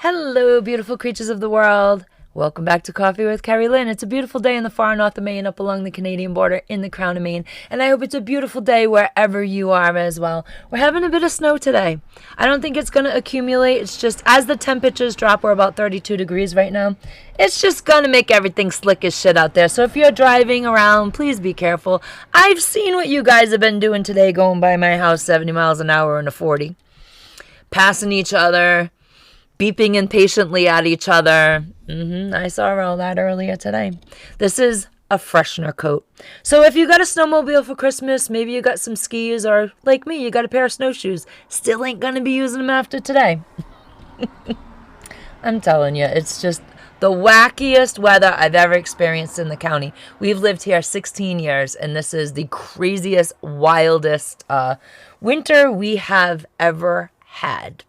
Hello, beautiful creatures of the world. Welcome back to Coffee with Kerri-Lynn. It's a beautiful day in the far north of Maine, up along the Canadian border in the crown of Maine. And I hope it's a beautiful day wherever you are as well. We're having a bit of snow today. I don't think it's going to accumulate. It's just as the temperatures drop, we're about 32 degrees right now. It's just going to make everything slick as shit out there. So if you're driving around, please be careful. I've seen what you guys have been doing today, going by my house 70 miles an hour in a 40. Passing each other, beeping impatiently at each other. I saw all that earlier today. This is a freshener coat. So if you got a snowmobile for Christmas, maybe you got some skis, or like me, you got a pair of snowshoes, still ain't going to be using them after today. I'm telling you, it's just the wackiest weather I've ever experienced in the county. We've lived here 16 years, and this is the craziest, wildest winter we have ever had.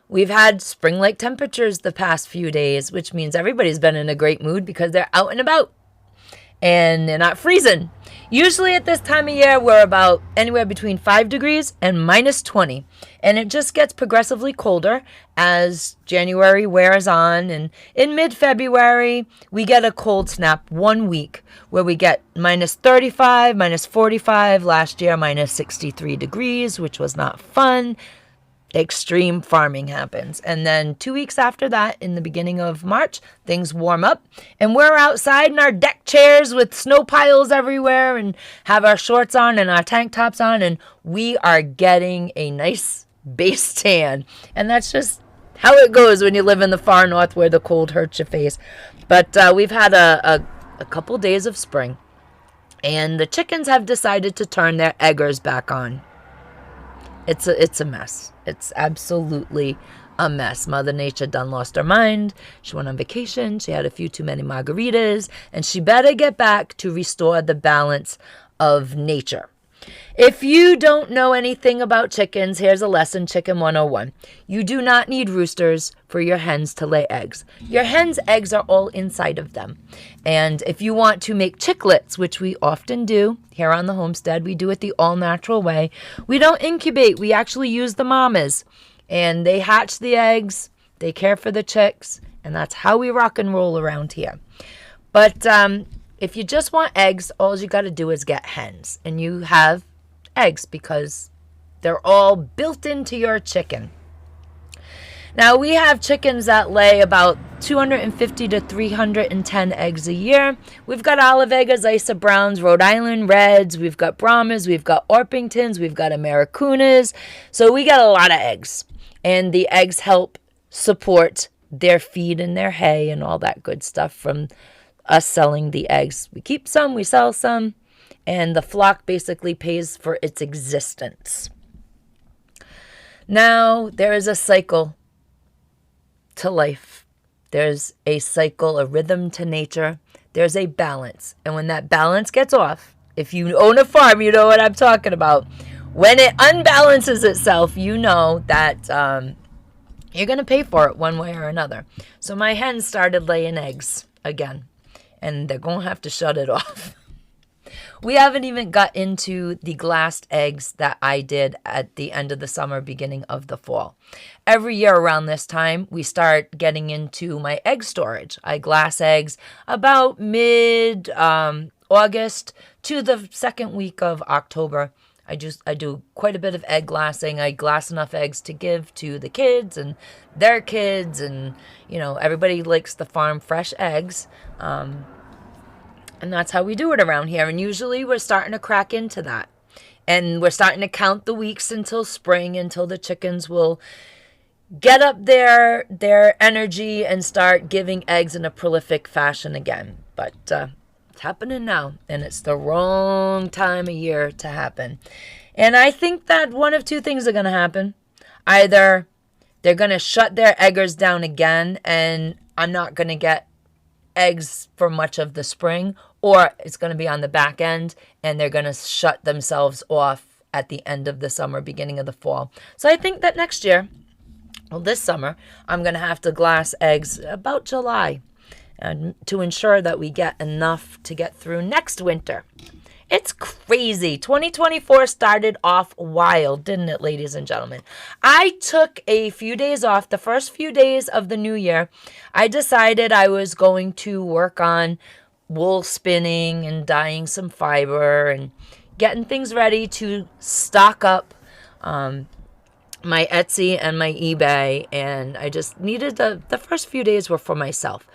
We've had spring-like temperatures the past few days, which means everybody's been in a great mood because they're out and about and they're not freezing. Usually at this time of year, we're about anywhere between 5 degrees and minus 20. And it just gets progressively colder as January wears on. And in mid-February, we get a cold snap 1 week where we get minus 35, minus 45. Last year, minus 63 degrees, which was not fun. Extreme farming happens. And then 2 weeks after that, in the beginning of March, things warm up and we're outside in our deck chairs with snow piles everywhere and have our shorts on and our tank tops on, and we are getting a nice base tan. And that's just how it goes when you live in the far north where the cold hurts your face. But we've had a couple days of spring, and the chickens have decided to turn their eggers back on. It's a mess. It's absolutely a mess. Mother Nature done lost her mind. She went on vacation. She had a few too many margaritas, and she better get back to restore the balance of nature. If you don't know anything about chickens, here's a lesson, Chicken 101. You do not need roosters for your hens to lay eggs. Your hens' eggs are all inside of them. And if you want to make chicklets, which we often do here on the homestead, we do it the all-natural way. We don't incubate. We actually use the mamas. And they hatch the eggs, they care for the chicks, and that's how we rock and roll around here. But if you just want eggs, all you got to do is get hens. And you have eggs because they're all built into your chicken. Now, we have chickens that lay about 250 to 310 eggs a year. We've got olive eggers, Isa Browns, Rhode Island Reds. We've got Brahmas. We've got Orpingtons. We've got Americanas. So we got a lot of eggs. And the eggs help support their feed and their hay and all that good stuff from us selling the eggs. We keep some, we sell some, and the flock basically pays for its existence. Now, there is a cycle to life. There's a cycle, a rhythm to nature. There's a balance. And when that balance gets off, if you own a farm, you know what I'm talking about. When it unbalances itself, you know that you're going to pay for it one way or another. So my hens started laying eggs again, and they're going to have to shut it off. We haven't even got into the glassed eggs that I did at the end of the summer, beginning of the fall. Every year around this time, we start getting into my egg storage. I glass eggs about mid-August to the second week of October. I do quite a bit of egg glassing. I glass enough eggs to give to the kids and their kids, and everybody likes the farm fresh eggs. And that's how we do it around here. And usually we're starting to crack into that. And we're starting to count the weeks until spring, until the chickens will get up their energy and start giving eggs in a prolific fashion again. But it's happening now, and it's the wrong time of year to happen. And I think that one of two things are going to happen. Either they're going to shut their eggers down again, and I'm not going to get eggs for much of the spring, or it's going to be on the back end and they're going to shut themselves off at the end of the summer, beginning of the fall. So I think that next year, this summer, I'm going to have to glass eggs about July to ensure that we get enough to get through next winter. It's crazy. 2024 started off wild, didn't it, ladies and gentlemen? I took a few days off. The first few days of the new year, I decided I was going to work on wool spinning and dyeing some fiber and getting things ready to stock up my Etsy and my eBay. And I just needed the first few days were for myself.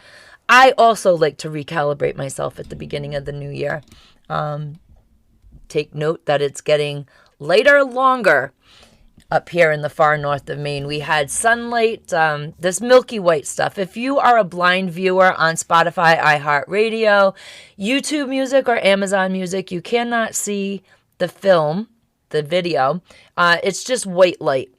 I also like to recalibrate myself at the beginning of the new year. Take note that it's getting later longer up here in the far north of Maine. We had sunlight, this milky white stuff. If you are a blind viewer on Spotify, iHeartRadio, YouTube Music, or Amazon Music, you cannot see the film, the video. It's just white light.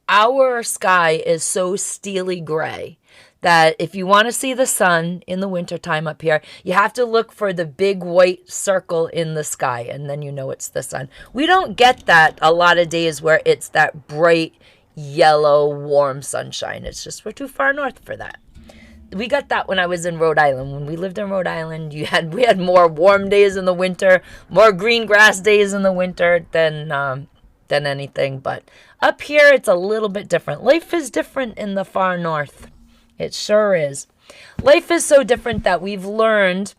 Our sky is so steely gray that if you want to see the sun in the wintertime up here, you have to look for the big white circle in the sky, and then you know it's the sun. We don't get that a lot of days where it's that bright, yellow, warm sunshine. It's just we're too far north for that. We got that when I was in Rhode Island. When we lived in Rhode Island, we had more warm days in the winter, more green grass days in the winter than anything. But up here, it's a little bit different. Life is different in the far north. It sure is. Life is so different that we've learned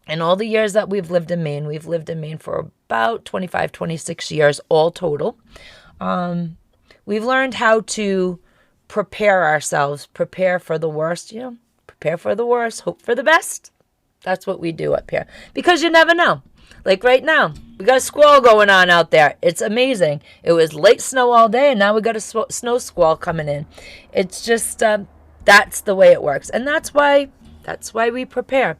in all the years that we've lived in Maine for about 25, 26 years all total. We've learned how to prepare ourselves, prepare for the worst, prepare for the worst, hope for the best. That's what we do up here because you never know. Like right now, we got a squall going on out there. It's amazing. It was light snow all day and now we got a snow squall coming in. It's just... that's the way it works. And that's why we prepare.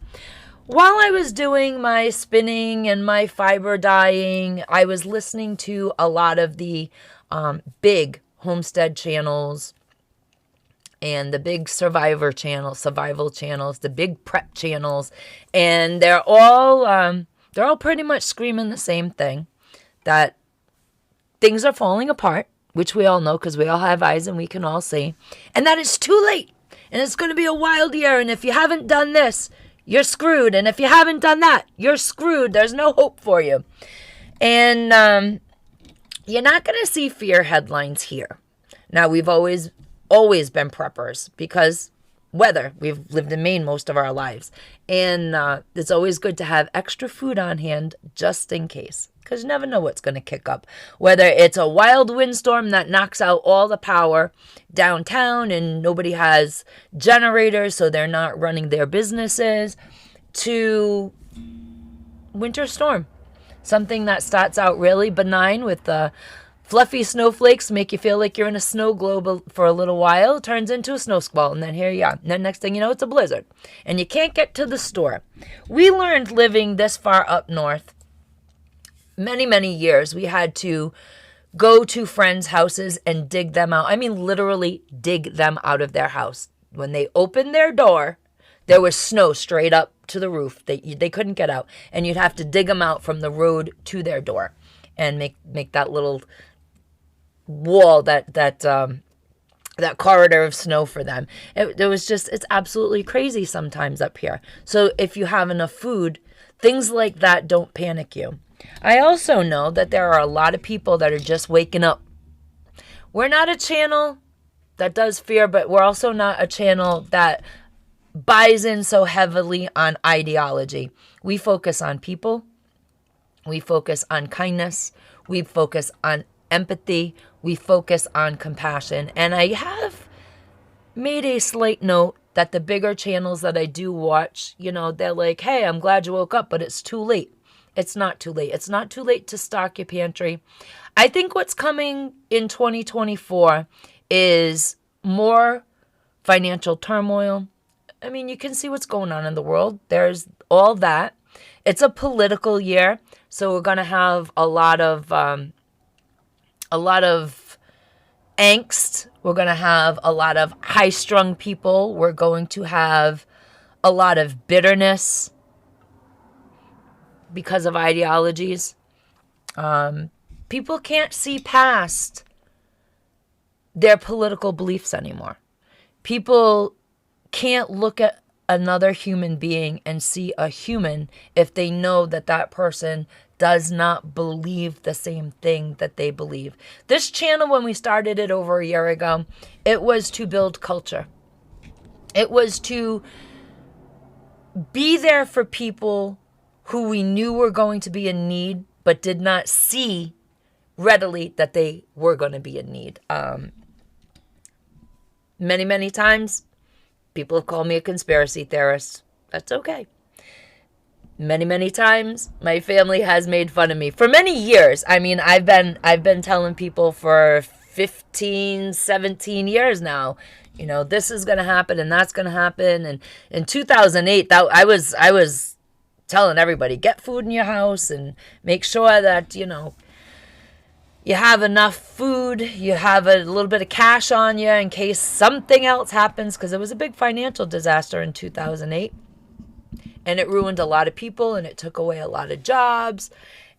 While I was doing my spinning and my fiber dyeing, I was listening to a lot of the big homestead channels and the big survival channels, the big prep channels. And they're all pretty much screaming the same thing, that things are falling apart, which we all know because we all have eyes and we can all see, and that it's too late, and it's going to be a wild year, and if you haven't done this, you're screwed, and if you haven't done that, you're screwed. There's no hope for you. And you're not going to see fear headlines here. Now, we've always been preppers because weather. We've lived in Maine most of our lives, and it's always good to have extra food on hand just in case, because you never know what's going to kick up. Whether it's a wild windstorm that knocks out all the power downtown and nobody has generators, so they're not running their businesses, to winter storm, something that starts out really benign with fluffy snowflakes, make you feel like you're in a snow globe for a little while, turns into a snow squall, and then here you are. And then next thing you know, it's a blizzard, and you can't get to the store. We learned living this far up north, many, many years, we had to go to friends' houses and dig them out. I mean, literally dig them out of their house. When they opened their door, there was snow straight up to the roof. They couldn't get out, and you'd have to dig them out from the road to their door and make that little wall, that corridor of snow for them. It's absolutely crazy sometimes up here. So if you have enough food, things like that don't panic you. I also know that there are a lot of people that are just waking up. We're not a channel that does fear, but we're also not a channel that buys in so heavily on ideology. We focus on people. We focus on kindness. We focus on empathy. We focus on compassion. And I have made a slight note that the bigger channels that I do watch, they're like, hey, I'm glad you woke up, but it's too late. It's not too late. It's not too late to stock your pantry. I think what's coming in 2024 is more financial turmoil. I mean, you can see what's going on in the world. There's all that. It's a political year, so we're going to have a lot of angst. We're going to have a lot of high-strung people. We're going to have a lot of bitterness because of ideologies. People can't see past their political beliefs anymore. People can't look at another human being and see a human if they know that that person does not believe the same thing that they believe. This channel, when we started it over a year ago, it was to build culture. It was to be there for people who we knew were going to be in need, but did not see readily that they were going to be in need. Many times, people have called me a conspiracy theorist. That's okay. Many times, my family has made fun of me for many years. I mean, I've been telling people for 15, 17 years now, you know, this is going to happen and that's going to happen. And in 2008, I was telling everybody, get food in your house and make sure that, you know, you have enough food, you have a little bit of cash on you in case something else happens, because it was a big financial disaster in 2008. And it ruined a lot of people, and it took away a lot of jobs,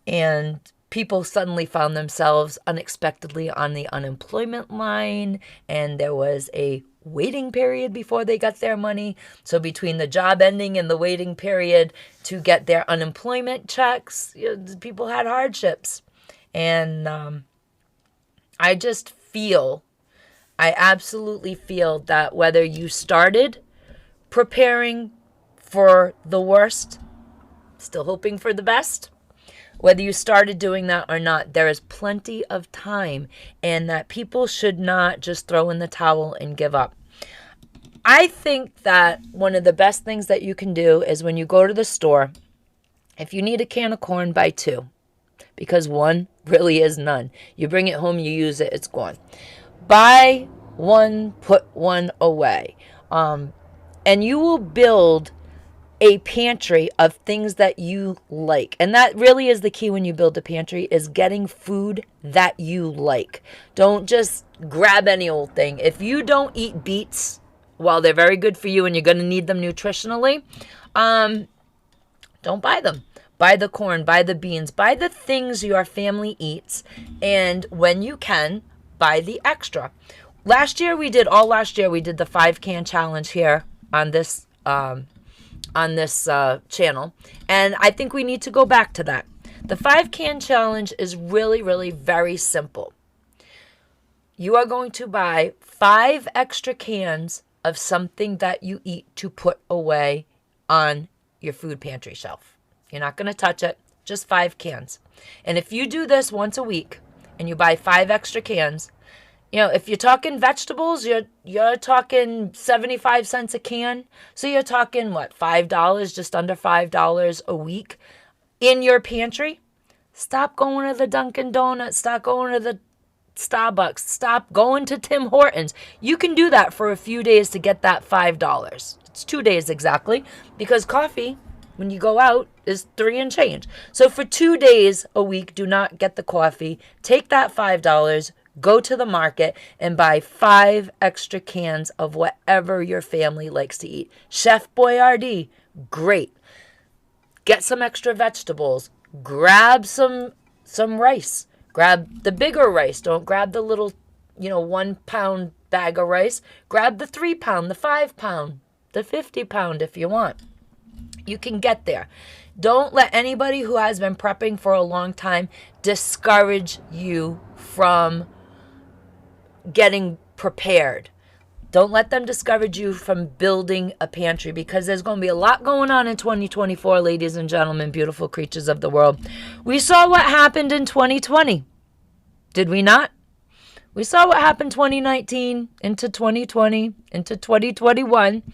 and people suddenly found themselves unexpectedly on the unemployment line, and there was a waiting period before they got their money. So between the job ending and the waiting period to get their unemployment checks, you know, people had hardships. And I absolutely feel that whether you started preparing for the worst, still hoping for the best, whether you started doing that or not, there is plenty of time, and that people should not just throw in the towel and give up. I think that one of the best things that you can do is when you go to the store, if you need a can of corn, buy 2. Because 1 really is none. You bring it home, you use it, it's gone. Buy 1, put 1 away. And you will build a pantry of things that you like. And that really is the key when you build a pantry, is getting food that you like. Don't just grab any old thing. If you don't eat beets, while they're very good for you and you're going to need them nutritionally, don't buy them. Buy the corn, buy the beans, buy the things your family eats, and when you can, buy the extra. Last year we did the 5-can challenge here on this channel, and I think we need to go back to that. The 5-can challenge is really very simple. You are going to buy 5 extra cans of something that you eat to put away on your food pantry shelf. You're not going to touch it, just 5 cans. And if you do this once a week and you buy 5 extra cans, you know, if you're talking vegetables, you're talking 75 cents a can. So you're talking, what, $5, just under $5 a week in your pantry. Stop going to the Dunkin' Donuts. Stop going to the Starbucks. Stop going to Tim Hortons. You can do that for a few days to get that $5. It's 2 days exactly, because coffee, when you go out, is $3 and change. So for 2 days a week, do not get the coffee. Take that $5, go to the market, and buy 5 extra cans of whatever your family likes to eat. Chef Boyardee, great. Get some extra vegetables. Grab some rice. Grab the bigger rice. Don't grab the little, 1 pound bag of rice. Grab the 3 pound, the 5 pound, the 50 pound if you want. You can get there. Don't let anybody who has been prepping for a long time discourage you from getting prepared. Don't let them discourage you from building a pantry, because there's going to be a lot going on in 2024, ladies and gentlemen, beautiful creatures of the world. We saw what happened in 2020. Did we not? We saw what happened 2019 into 2020 into 2021.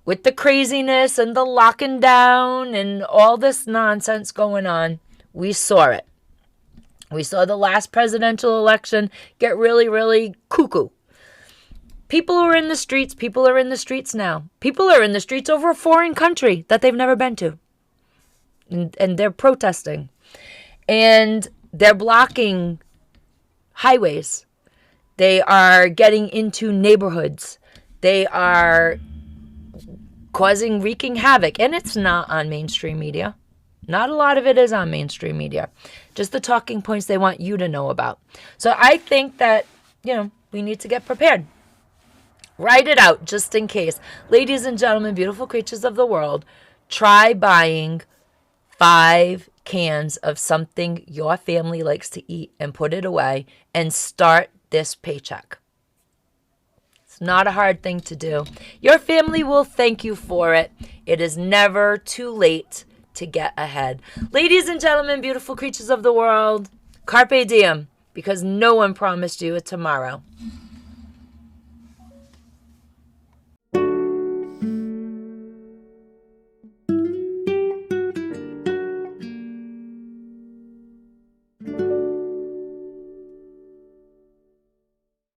With the craziness and the locking down and all this nonsense going on, we saw it. We saw the last presidential election get really cuckoo. People are in the streets. People are in the streets now. People are in the streets over a foreign country that they've never been to. And they're protesting. And they're blocking highways. They are getting into neighborhoods. They are wreaking havoc. And it's not on mainstream media. Not a lot of it is on mainstream media. Just the talking points they want you to know about. So I think that, we need to get prepared. Write it out just in case. Ladies and gentlemen, beautiful creatures of the world, try buying 5 cans of something your family likes to eat and put it away and start this paycheck. It's not a hard thing to do. Your family will thank you for it. It is never too late to get ahead. Ladies and gentlemen, beautiful creatures of the world, carpe diem, because no one promised you a tomorrow.